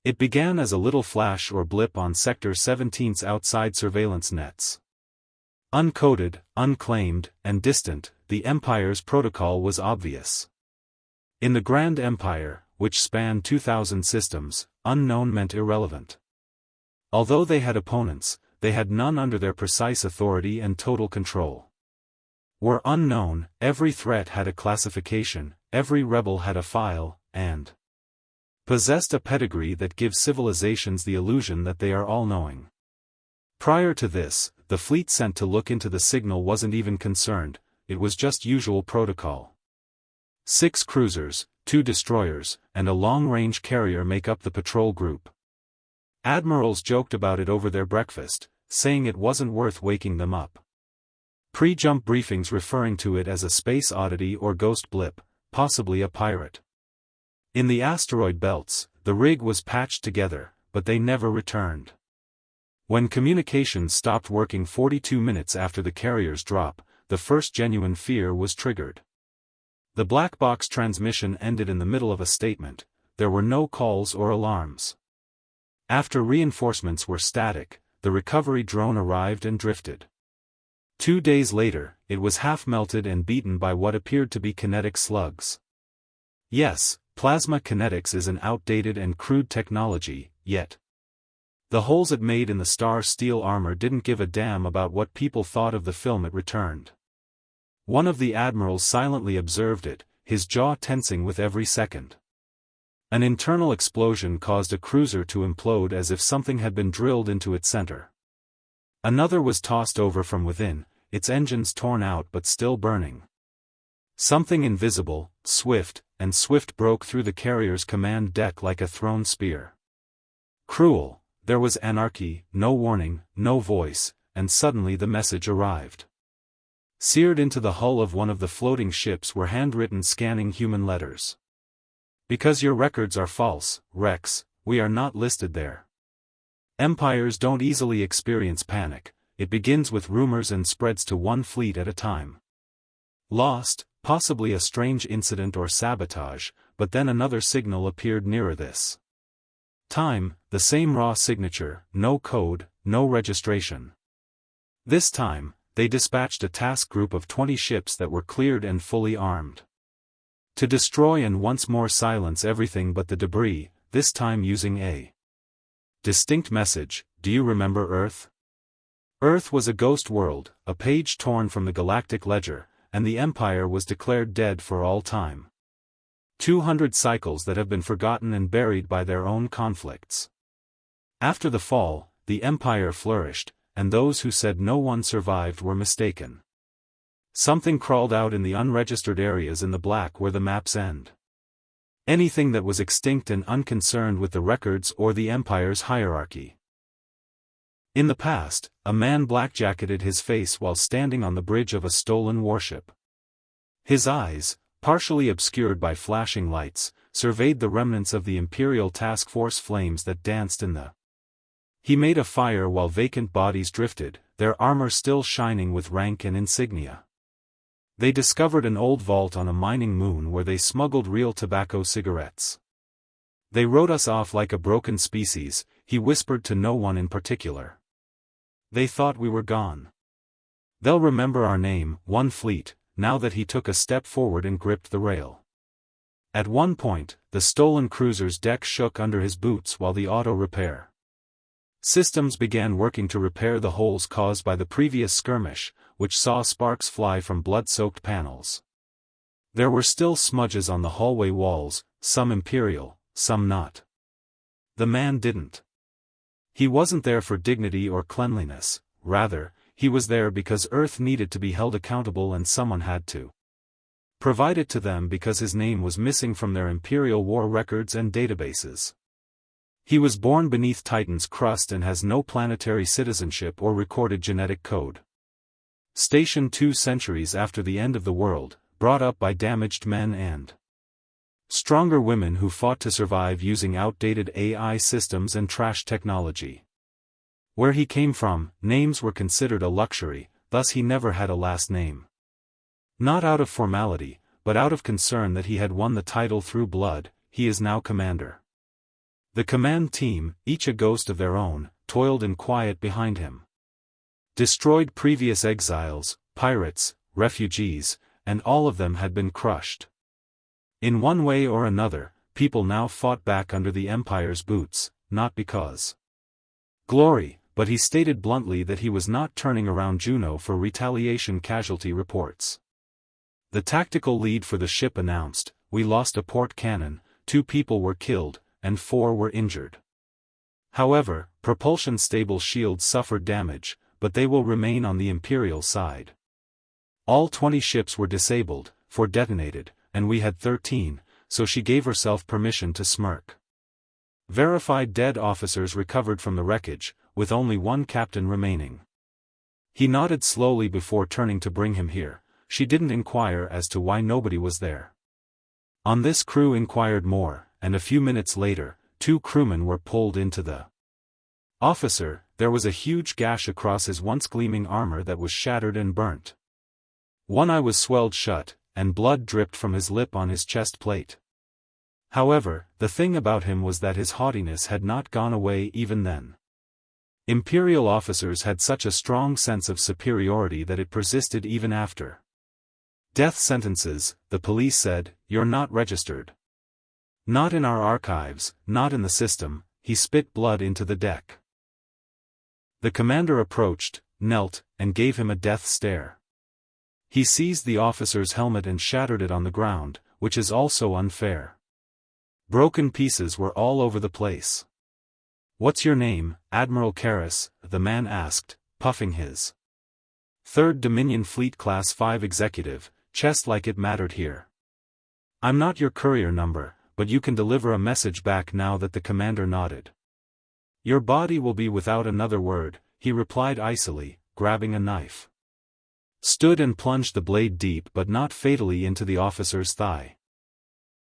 It began as a little flash or blip on Sector 17's outside surveillance nets. Uncoded, unclaimed, and distant, the Empire's protocol was obvious. In the Grand Empire, which spanned 2,000 systems, unknown meant irrelevant. Although they had opponents, they had none under their precise authority and total control. Were unknown, every threat had a classification, every rebel had a file, and possessed a pedigree that gives civilizations the illusion that they are all-knowing. Prior to this, the fleet sent to look into the signal wasn't even concerned, it was just usual protocol. 6 cruisers, 2 destroyers, and a long-range carrier make up the patrol group. Admirals joked about it over their breakfast, saying it wasn't worth waking them up. Pre-jump briefings referring to it as a space oddity or ghost blip, possibly a pirate. In the asteroid belts, the rig was patched together, but they never returned. When communications stopped working 42 minutes after the carrier's drop, the first genuine fear was triggered. The black box transmission ended in the middle of a statement, there were no calls or alarms. After reinforcements were static, the recovery drone arrived and drifted. 2 days later, it was half-melted and beaten by what appeared to be kinetic slugs. Yes, plasma kinetics is an outdated and crude technology, yet the holes it made in the star steel armor didn't give a damn about what people thought of the film it returned. One of the admirals silently observed it, his jaw tensing with every second. An internal explosion caused a cruiser to implode as if something had been drilled into its center. Another was tossed over from within, its engines torn out but still burning. Something invisible, swift broke through the carrier's command deck like a thrown spear. Cruel, there was anarchy, no warning, no voice, and suddenly the message arrived. Seared into the hull of one of the floating ships were handwritten scanning human letters. Because your records are false, Rex, we are not listed there. Empires don't easily experience panic, it begins with rumors and spreads to one fleet at a time. Lost, possibly a strange incident or sabotage, but then another signal appeared nearer this time, the same raw signature, no code, no registration. This time, they dispatched a task group of 20 ships that were cleared and fully armed. To destroy and once more silence everything but the debris, this time using a distinct message, do you remember Earth? Earth was a ghost world, a page torn from the galactic ledger, and the Empire was declared dead for all time. 200 cycles that have been forgotten and buried by their own conflicts. After the fall, the Empire flourished, and those who said no one survived were mistaken. Something crawled out in the unregistered areas in the black where the maps end. Anything that was extinct and unconcerned with the records or the Empire's hierarchy. In the past, a man blackjacketed his face while standing on the bridge of a stolen warship. His eyes, partially obscured by flashing lights, surveyed the remnants of the Imperial Task Force flames that danced in the. He made a fire while vacant bodies drifted, their armor still shining with rank and insignia. They discovered an old vault on a mining moon where they smuggled real tobacco cigarettes. They wrote us off like a broken species, he whispered to no one in particular. They thought we were gone. They'll remember our name, One Fleet, now that he took a step forward and gripped the rail. At one point, the stolen cruiser's deck shook under his boots while the auto repair systems began working to repair the holes caused by the previous skirmish, which saw sparks fly from blood-soaked panels. There were still smudges on the hallway walls, some imperial, some not. The man didn't. He wasn't there for dignity or cleanliness, rather, he was there because Earth needed to be held accountable and someone had to provide it to them because his name was missing from their Imperial war records and databases. He was born beneath Titan's crust and has no planetary citizenship or recorded genetic code. Stationed 2 centuries after the end of the world, brought up by damaged men and stronger women who fought to survive using outdated AI systems and trash technology. Where he came from, names were considered a luxury, thus he never had a last name. Not out of formality, but out of concern that he had won the title through blood, he is now commander. The command team, each a ghost of their own, toiled in quiet behind him. Destroyed previous exiles, pirates, refugees, and all of them had been crushed. In one way or another, people now fought back under the Empire's boots, not because glory, but he stated bluntly that he was not turning around Juneau for retaliation. Casualty reports. The tactical lead for the ship announced, "We lost a port cannon, 2 people were killed, and 4 were injured. However, propulsion stable shields suffered damage, but they will remain on the Imperial side. All 20 ships were disabled, 4 detonated, and we had 13, so she gave herself permission to smirk." Verified dead officers recovered from the wreckage, with only 1 captain remaining. He nodded slowly before turning to bring him here. She didn't inquire as to why nobody was there. On this crew inquired more, and a few minutes later, 2 crewmen were pulled into the officer. There was a huge gash across his once gleaming armor that was shattered and burnt. One eye was swelled shut, and blood dripped from his lip on his chest plate. However, the thing about him was that his haughtiness had not gone away even then. Imperial officers had such a strong sense of superiority that it persisted even after death sentences. The police said, "You're not registered. Not in our archives, not in the system." He spit blood into the deck. The commander approached, knelt, and gave him a death stare. He seized the officer's helmet and shattered it on the ground, which is also unfair. Broken pieces were all over the place. "What's your name, Admiral Karras?" the man asked, puffing his 3rd Dominion Fleet Class 5 executive, chest like it mattered here. "I'm not your courier number, but you can deliver a message back now." That the commander nodded. "Your body will be without another word," he replied icily, grabbing a knife. Stood and plunged the blade deep but not fatally into the officer's thigh.